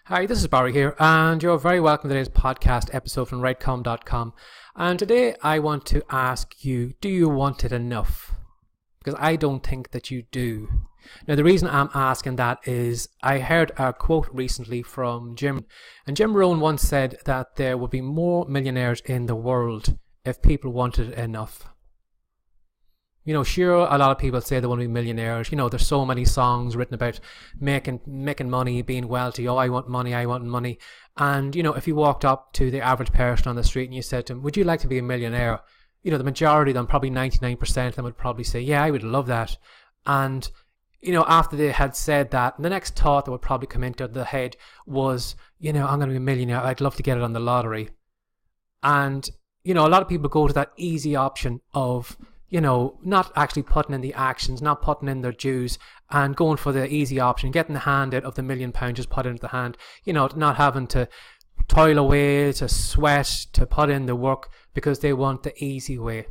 Hi, this is Barry here, and you're very welcome to today's podcast episode from WriteCome.com. And today I want to ask you, do you want it enough? Because I don't think that you do. Now, the reason I'm asking that is I heard a quote recently from Jim, and Jim Rohn once said that there would be more millionaires in the world if people wanted it enough. You know, sure, a lot of people say they want to be millionaires. You know, there's so many songs written about making money, being wealthy. Oh, I want money, I want money. And, you know, if you walked up to the average person on the street and you said to them, would you like to be a millionaire? You know, the majority of them, probably 99% of them would probably say, yeah, I would love that. And, you know, after they had said that, the next thought that would probably come into their head was, you know, I'm going to be a millionaire. I'd love to get it on the lottery. And, you know, a lot of people go to that easy option of, you know, not actually putting in the actions, not putting in their dues, and going for the easy option, getting the hand out of the £1 million just put into the hand, you know, not having to toil away, to sweat, to put in the work because they want the easy way.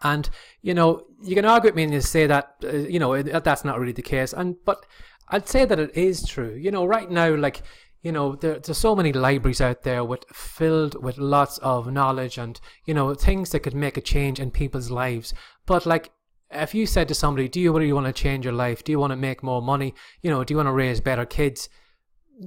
And, you know, you can argue with me and you say that, you know, that's not really the case. But I'd say that it is true. You know, right now, like, you know, there's so many libraries out there filled with lots of knowledge and, you know, things that could make a change in people's lives. But like, if you said to somebody, do you really want to change your life? Do you want to make more money? You know, do you want to raise better kids?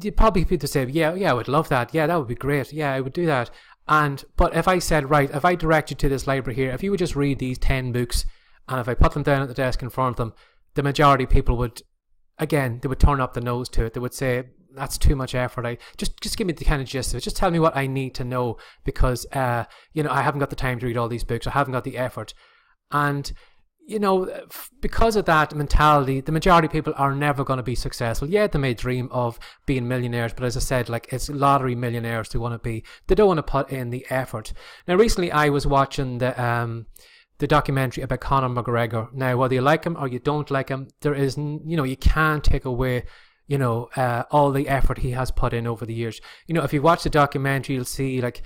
You'd probably people say, yeah, I would love that. Yeah, that would be great. Yeah, I would do that. But if I said, right, if I direct you to this library here, if you would just read these 10 books, and if I put them down at the desk in front of them, the majority of people would, again, they would turn up the nose to it. They would say, that's too much effort. Just give me the kind of gist of it. Just tell me what I need to know because, you know, I haven't got the time to read all these books. I haven't got the effort. And, you know, because of that mentality, the majority of people are never going to be successful. Yeah, they may dream of being millionaires, but as I said, like, it's lottery millionaires they want to be. They don't want to put in the effort. Now, recently I was watching the documentary about Conor McGregor. Now, whether you like him or you don't like him, there is, you know, you can't take away, you know, all the effort he has put in over the years. You know, if you watch the documentary, you'll see, like,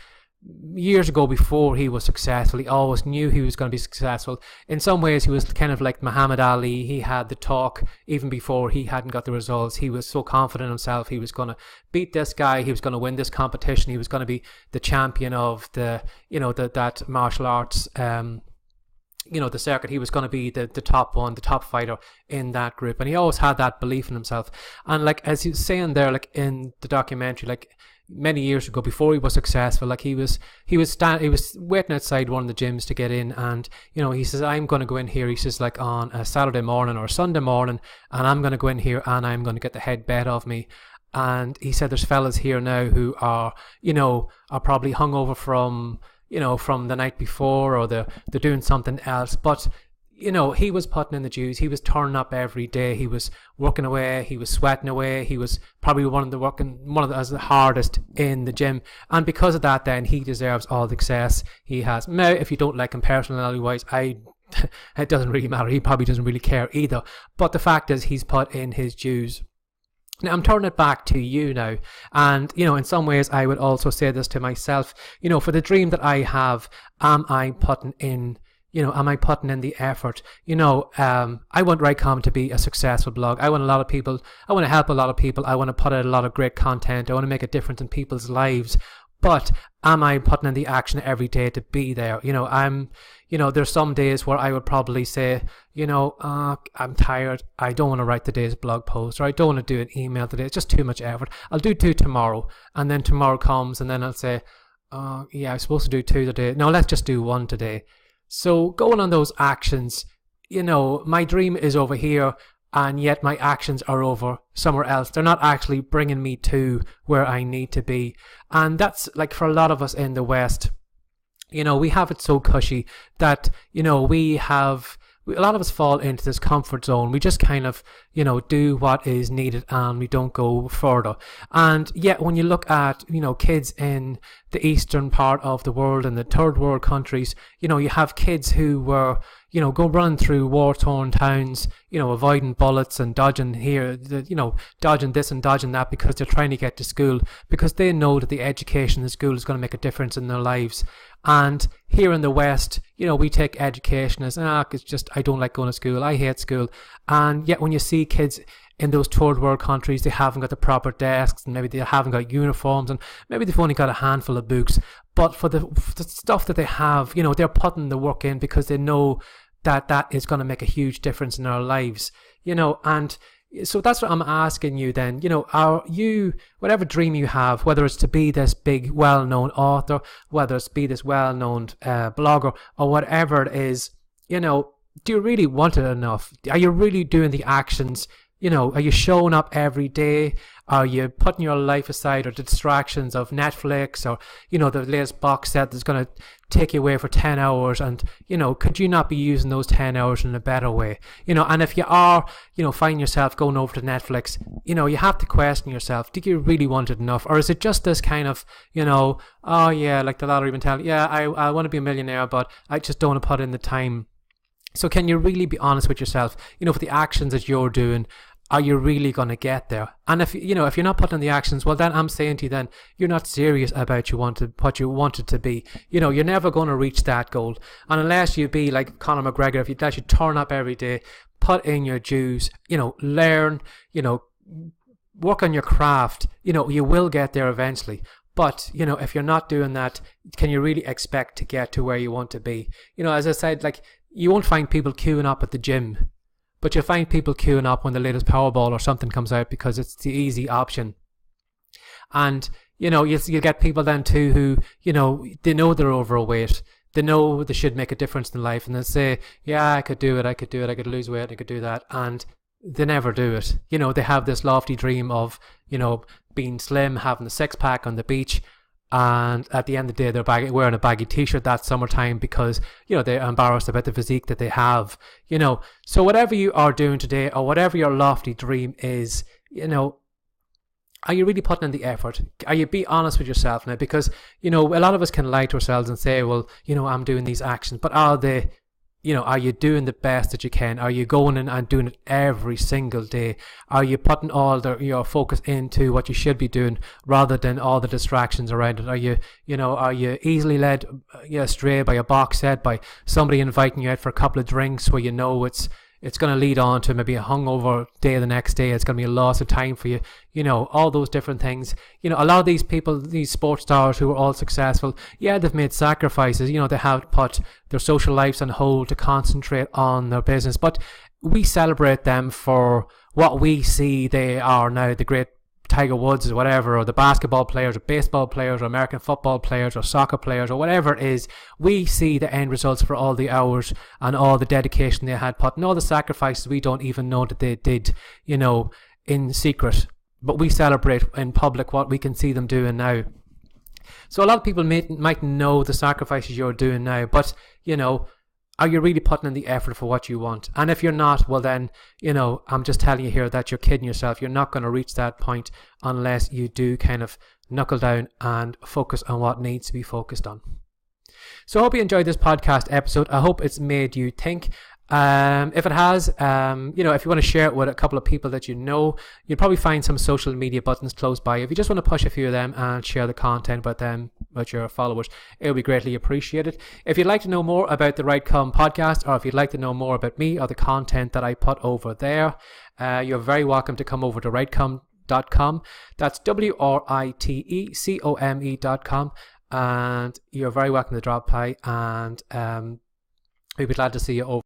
years ago before he was successful, he always knew he was going to be successful. In some ways, he was kind of like Muhammad Ali. He had the talk even before he hadn't got the results. He was so confident in himself. He was going to beat this guy. He was going to win this competition. He was going to be the champion of the, you know, that martial arts, you know, the circuit. He was going to be the top one, the top fighter in that group. And he always had that belief in himself. And like, as he was saying there, like in the documentary, like many years ago before he was successful, like he was waiting outside one of the gyms to get in. And, you know, he says, I'm going to go in here. He says, like on a Saturday morning or a Sunday morning, and I'm going to go in here and I'm going to get the head bet off me. And he said, there's fellas here now who are, you know, are probably hungover from, you know, from the night before, or they're doing something else. But, you know, he was putting in the dues. He was turning up every day. He was working away. He was sweating away. He was probably one of the hardest in the gym. And because of that, then he deserves all the success he has. Now, if you don't like him personality-wise, it doesn't really matter. He probably doesn't really care either. But the fact is, he's put in his dues. Now, I'm turning it back to you now. And, you know, in some ways, I would also say this to myself. You know, for the dream that I have, am I putting in the effort? You know, I want WriteCome to be a successful blog. I want to help a lot of people. I want to put out a lot of great content. I want to make a difference in people's lives. But am I putting in the action every day to be there? You know, there's some days where I would probably say, you know, I'm tired. I don't want to write today's blog post, or I don't want to do an email today. It's just too much effort. I'll do 2 tomorrow. And then tomorrow comes and then I'll say, yeah, I'm supposed to do 2 today. No, let's just do 1 today. So going on those actions, you know, my dream is over here, and yet my actions are over somewhere else. They're not actually bringing me to where I need to be. And that's like for a lot of us in the West, you know, we have it so cushy that, you know, a lot of us fall into this comfort zone. We just kind of, you know, do what is needed and we don't go further. And yet when you look at, you know, kids in the eastern part of the world and the third world countries, you know, you have kids who were, you know, go running through war-torn towns, you know, avoiding bullets and dodging here, you know, dodging this and dodging that because they're trying to get to school, because they know that the education in school is going to make a difference in their lives. And here in the West, you know, we take education as, it's just, I don't like going to school, I hate school. And yet when you see kids in those third world countries, they haven't got the proper desks, and maybe they haven't got uniforms, and maybe they've only got a handful of books. But for the stuff that they have, they're putting the work in because they know that is going to make a huge difference in our lives, and so that's what I'm asking you then. Are you, whatever dream you have, whether it's to be this big well-known author, whether it's to be this well-known blogger, or whatever it is, do you really want it enough? Are you really doing the actions? Are you showing up every day? Are you putting your life aside, or the distractions of Netflix, or, the latest box set that's going to take you away for 10 hours? And, could you not be using those 10 hours in a better way? And if you are, find yourself going over to Netflix, you have to question yourself, do you really want it enough? Or is it just this kind of, oh yeah, like the lottery mentality, yeah, I want to be a millionaire, but I just don't want to put in the time. So can you really be honest with yourself? For the actions that you're doing, are you really going to get there? And if if you're not putting in the actions, well, then I'm saying to you, then you're not serious about what you wanted to be. You're never going to reach that goal. And unless you be like Conor McGregor, if you actually turn up every day, put in your dues, learn, work on your craft, you will get there eventually. But, if you're not doing that, can you really expect to get to where you want to be? As I said, like, you won't find people queuing up at the gym, but you'll find people queuing up when the latest Powerball or something comes out because it's the easy option. And, you'll get people then too who, they know they're overweight. They know they should make a difference in life, and they say, yeah, I could do it, I could lose weight, I could do that. And they never do it. They have this lofty dream of, being slim, having a six-pack on the beach, and at the end of the day they're wearing a baggy t-shirt that summertime because they're embarrassed about the physique that they have. So whatever you are doing today, or whatever your lofty dream is, are you really putting in the effort? Are you, be honest with yourself now? Because a lot of us can lie to ourselves and say, well, I'm doing these actions, but are they, are you doing the best that you can? Are you going in and doing it every single day? Are you putting all your focus into what you should be doing rather than all the distractions around it? Are you, are you easily led astray by a box set, by somebody inviting you out for a couple of drinks where it's going to lead on to maybe a hungover day the next day? It's going to be a loss of time for you. All those different things. A lot of these people, these sports stars who are all successful, yeah, they've made sacrifices. They have put their social lives on hold to concentrate on their business. But we celebrate them for what we see they are now, the great Tiger Woods or whatever, or the basketball players or baseball players or American football players or soccer players or whatever it is. We see the end results for all the hours and all the dedication they had put and all the sacrifices we don't even know that they did, in secret. But we celebrate in public what we can see them doing now. So a lot of people might know the sacrifices you're doing now, but, are you really putting in the effort for what you want? And if you're not, well then, I'm just telling you here that you're kidding yourself. You're not going to reach that point unless you do kind of knuckle down and focus on what needs to be focused on. So I hope you enjoyed this podcast episode. I hope it's made you think. If it has, if you want to share it with a couple of people that you'll probably find some social media buttons close by. If you just want to push a few of them and share the content with them, with your followers, it will be greatly appreciated. If you'd like to know more about the WriteCome podcast, or if you'd like to know more about me or the content that I put over there, you're very welcome to come over to WriteCome.com. That's WriteCome.com, and you're very welcome to drop by, and we'd be glad to see you over.